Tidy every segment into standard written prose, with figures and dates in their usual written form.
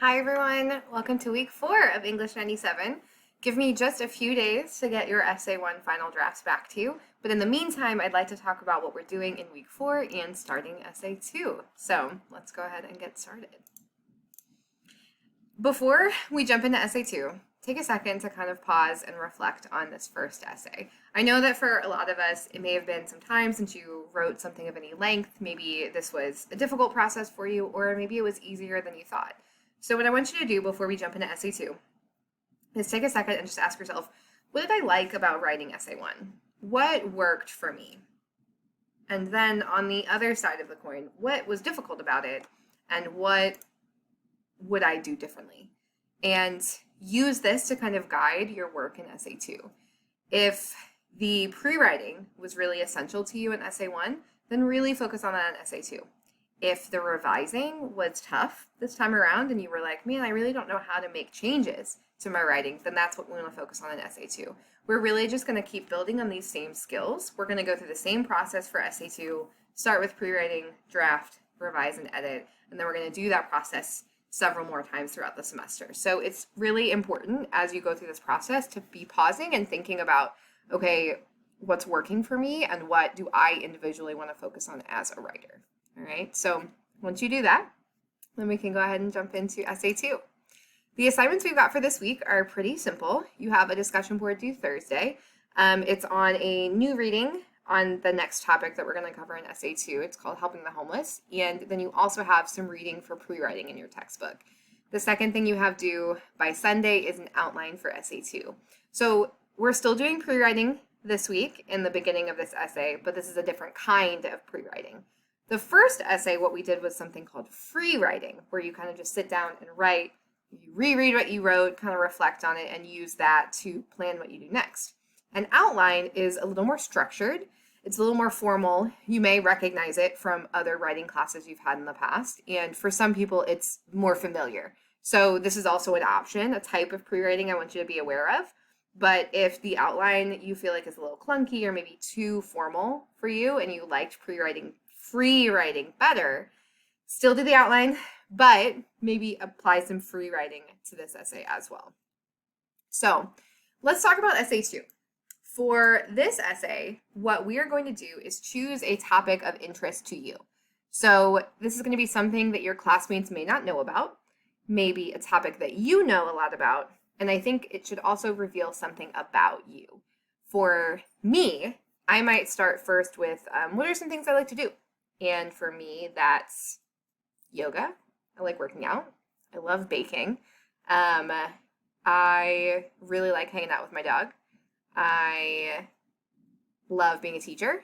Hi everyone, welcome to week 4 of English 97. Give me just a few days to get your Essay 1 final drafts back to you, but in the meantime, I'd like to talk about what we're doing in week 4 and starting Essay 2. So let's go ahead and get started. Before we jump into Essay 2, take a second to kind of pause and reflect on this first essay. I know that for a lot of us, it may have been some time since you wrote something of any length. Maybe this was a difficult process for you, or maybe it was easier than you thought. So what I want you to do before we jump into Essay 2 is take a second and just ask yourself, what did I like about writing Essay 1? What worked for me? And then on the other side of the coin, what was difficult about it? And what would I do differently? And use this to kind of guide your work in Essay 2. If the pre-writing was really essential to you in Essay 1, then really focus on that in Essay 2. If the revising was tough this time around and you were like, man, I really don't know how to make changes to my writing, then that's what we want to focus on in Essay 2. We're really just going to keep building on these same skills. We're going to go through the same process for Essay 2, start with pre-writing, draft, revise, and edit, and then we're going to do that process several more times throughout the semester. So it's really important as you go through this process to be pausing and thinking about, okay, what's working for me and what do I individually want to focus on as a writer? All right, so once you do that, then we can go ahead and jump into Essay 2. The assignments we've got for this week are pretty simple. You have a discussion board due Thursday. It's on a new reading on the next topic that we're going to cover in Essay 2. It's called Helping the Homeless. And then you also have some reading for pre-writing in your textbook. The second thing you have due by Sunday is an outline for Essay 2. So we're still doing pre-writing this week in the beginning of this essay, but this is a different kind of pre-writing. The first essay, what we did was something called free writing, where you kind of just sit down and write, you reread what you wrote, kind of reflect on it, and use that to plan what you do next. An outline is a little more structured. It's a little more formal. You may recognize it from other writing classes you've had in the past, and for some people, it's more familiar. So this is also an option, a type of pre-writing I want you to be aware of. But if the outline you feel like is a little clunky or maybe too formal for you and you liked free writing better, still do the outline, but maybe apply some free writing to this essay as well. So let's talk about Essay 2. For this essay, what we are going to do is choose a topic of interest to you. So this is going to be something that your classmates may not know about, maybe a topic that you know a lot about, and I think it should also reveal something about you. For me, I might start first with what are some things I like to do? And for me, that's yoga. I like working out. I love baking. I really like hanging out with my dog. I love being a teacher.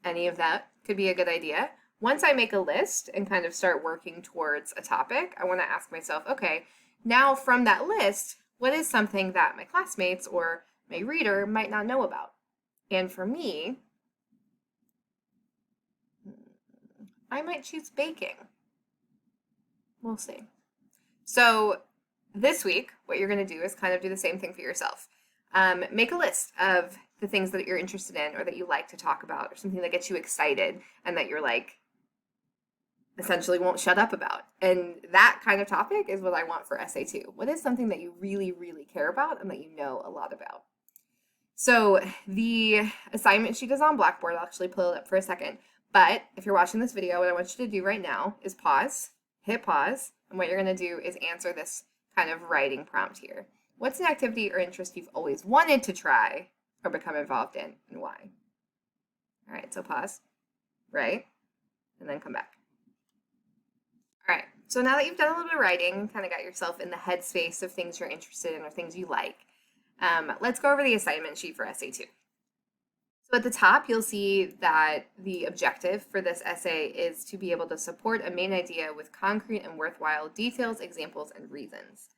Any of that could be a good idea. Once I make a list and kind of start working towards a topic, I want to ask myself, okay, now from that list, what is something that my classmates or my reader might not know about? And for me, I might choose baking. We'll see. So this week, what you're going to do is kind of do the same thing for yourself. Make a list of the things that you're interested in or that you like to talk about or something that gets you excited and that you're like, essentially won't shut up about. And that kind of topic is what I want for Essay 2. What is something that you really, really care about and that you know a lot about? So the assignment sheet is on Blackboard. I'll actually pull it up for a second. But if you're watching this video, what I want you to do right now is hit pause, and what you're going to do is answer this kind of writing prompt here. What's an activity or interest you've always wanted to try or become involved in, and why? All right, so pause, right, and then come back. All right, so now that you've done a little bit of writing, kind of got yourself in the headspace of things you're interested in or things you like, let's go over the assignment sheet for Essay 2. So at the top, you'll see that the objective for this essay is to be able to support a main idea with concrete and worthwhile details, examples, and reasons.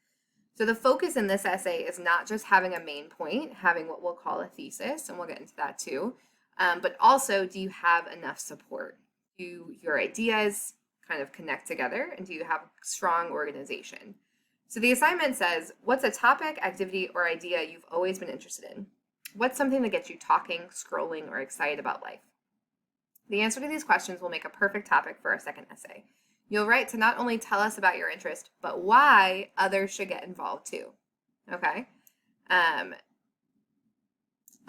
So the focus in this essay is not just having a main point, having what we'll call a thesis, and we'll get into that too, but also, do you have enough support? Do your ideas kind of connect together, and do you have strong organization? So the assignment says, what's a topic, activity, or idea you've always been interested in? What's something that gets you talking, scrolling, or excited about life? The answer to these questions will make a perfect topic for our second essay. You'll write to not only tell us about your interest, but why others should get involved too. Okay?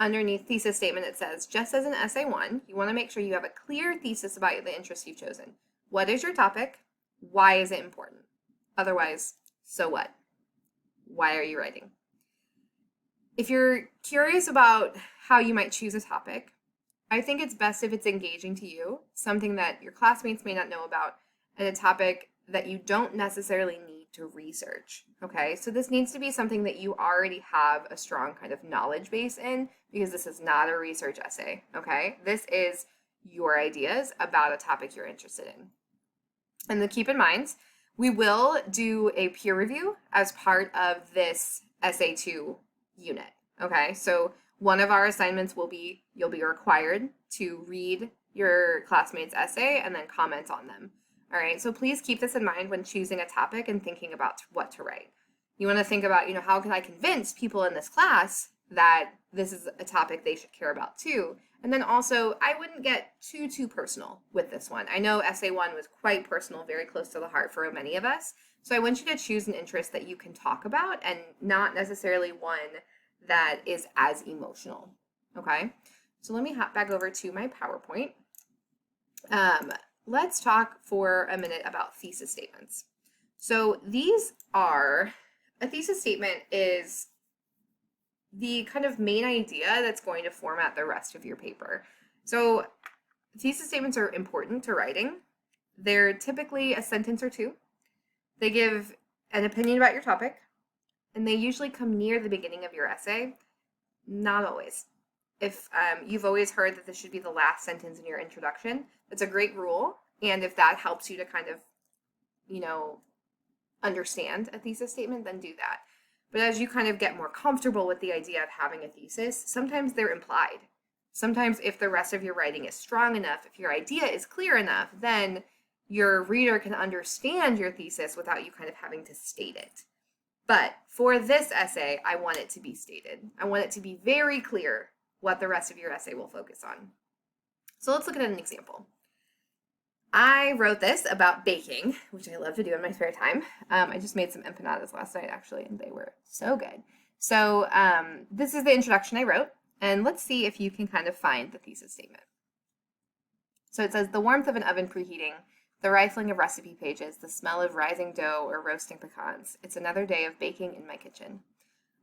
Underneath thesis statement, it says, just as in essay 1, you want to make sure you have a clear thesis about the interest you've chosen. What is your topic? Why is it important? Otherwise, so what? Why are you writing? If you're curious about how you might choose a topic, I think it's best if it's engaging to you, something that your classmates may not know about, and a topic that you don't necessarily need to research, okay? So this needs to be something that you already have a strong kind of knowledge base in, because this is not a research essay, okay? This is your ideas about a topic you're interested in. And then keep in mind, we will do a peer review as part of this essay 2 unit, okay? So one of our assignments will be, you'll be required to read your classmates' essay and then comment on them. All right, so please keep this in mind when choosing a topic and thinking about what to write. You want to think about, how can I convince people in this class that this is a topic they should care about too? And then also, I wouldn't get too personal with this one. I know essay 1 was quite personal, very close to the heart for many of us. So I want you to choose an interest that you can talk about and not necessarily one that is as emotional, okay? So let me hop back over to my PowerPoint. Let's talk for a minute about thesis statements. So a thesis statement is the kind of main idea that's going to format the rest of your paper. So thesis statements are important to writing. They're typically a sentence or two. They give an opinion about your topic, and they usually come near the beginning of your essay. Not always. If you've always heard that this should be the last sentence in your introduction, that's a great rule. And if that helps you to kind of, understand a thesis statement, then do that. But as you kind of get more comfortable with the idea of having a thesis, sometimes they're implied. Sometimes if the rest of your writing is strong enough, if your idea is clear enough, then your reader can understand your thesis without you kind of having to state it. But for this essay, I want it to be stated. I want it to be very clear what the rest of your essay will focus on. So let's look at an example. I wrote this about baking, which I love to do in my spare time. I just made some empanadas last night, actually, and they were so good. So this is the introduction I wrote, and let's see if you can kind of find the thesis statement. So it says, the warmth of an oven preheating, the rifling of recipe pages, the smell of rising dough or roasting pecans. It's another day of baking in my kitchen.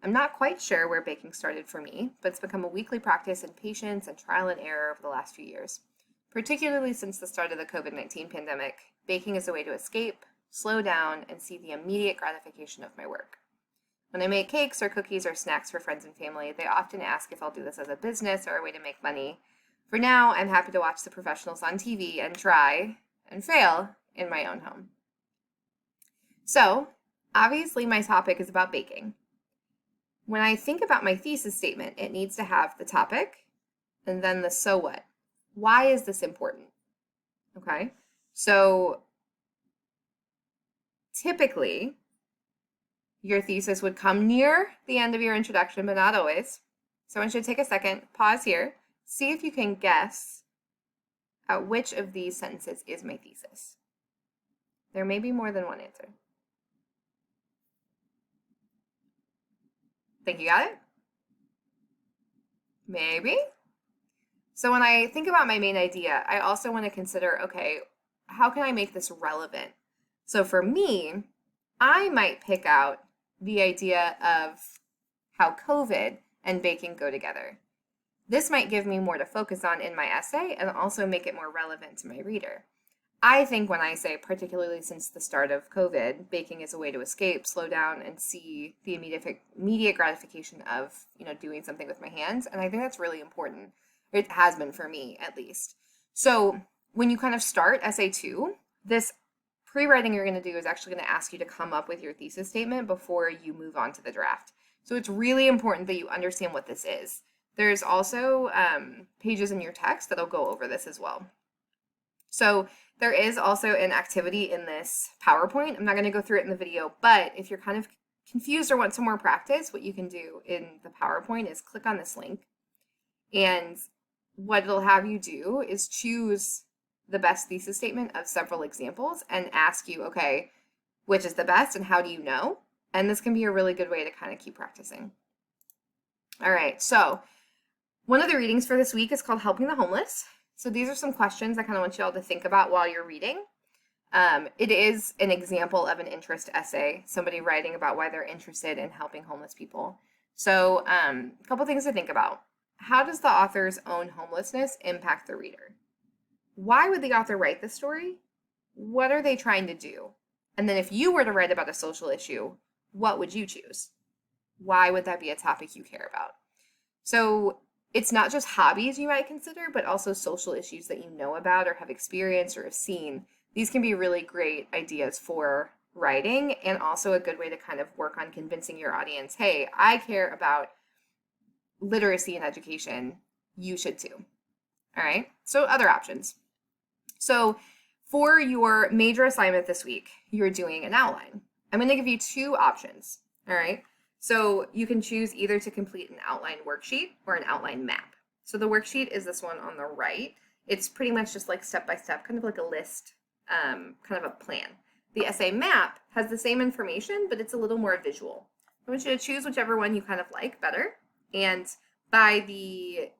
I'm not quite sure where baking started for me, but it's become a weekly practice in patience and trial and error over the last few years. Particularly since the start of the COVID-19 pandemic, baking is a way to escape, slow down, and see the immediate gratification of my work. When I make cakes or cookies or snacks for friends and family, they often ask if I'll do this as a business or a way to make money. For now, I'm happy to watch the professionals on TV and try and fail in my own home. So, obviously my topic is about baking. When I think about my thesis statement, it needs to have the topic and then the so what. Why is this important? Okay, so typically your thesis would come near the end of your introduction, but not always. So I want you to take a second, pause here, see if you can guess at which of these sentences is my thesis. There may be more than one answer. Think you got it? Maybe? So when I think about my main idea, I also want to consider, okay, how can I make this relevant? So for me, I might pick out the idea of how COVID and baking go together. This might give me more to focus on in my essay and also make it more relevant to my reader. I think when I say, particularly since the start of COVID, baking is a way to escape, slow down, and see the immediate gratification of, doing something with my hands. And I think that's really important. It has been for me, at least. So when you kind of start essay 2, this pre-writing you're going to do is actually going to ask you to come up with your thesis statement before you move on to the draft. So it's really important that you understand what this is. There's also pages in your text that'll go over this as well. So there is also an activity in this PowerPoint. I'm not going to go through it in the video, but if you're kind of confused or want some more practice, what you can do in the PowerPoint is click on this link. And what it'll have you do is choose the best thesis statement of several examples and ask you, okay, which is the best and how do you know? And this can be a really good way to kind of keep practicing. All right, so one of the readings for this week is called Helping the Homeless. So these are some questions I kind of want you all to think about while you're reading. It is an example of an interest essay, somebody writing about why they're interested in helping homeless people. So a couple things to think about. How does the author's own homelessness impact the reader? Why would the author write this story? What are they trying to do? And then if you were to write about a social issue, what would you choose? Why would that be a topic you care about? So it's not just hobbies you might consider, but also social issues that you know about or have experienced or have seen. These can be really great ideas for writing, and also a good way to kind of work on convincing your audience, hey, I care about literacy and education. You should too. All right, so other options. So for your major assignment this week, you're doing an outline. I'm going to give you two options. All right, so you can choose either to complete an outline worksheet or an outline map. So the worksheet is this one on the right. It's pretty much just like step by step, kind of like a list, kind of a plan. The essay map has the same information, but it's a little more visual. I want you to choose whichever one you kind of like better. And by the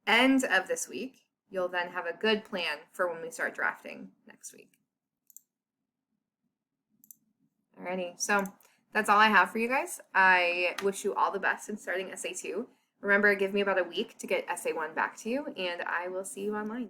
end of this week, you'll then have a good plan for when we start drafting next week. Alrighty, so that's all I have for you guys. I wish you all the best in starting Essay 2. Remember, give me about a week to get Essay 1 back to you, and I will see you online.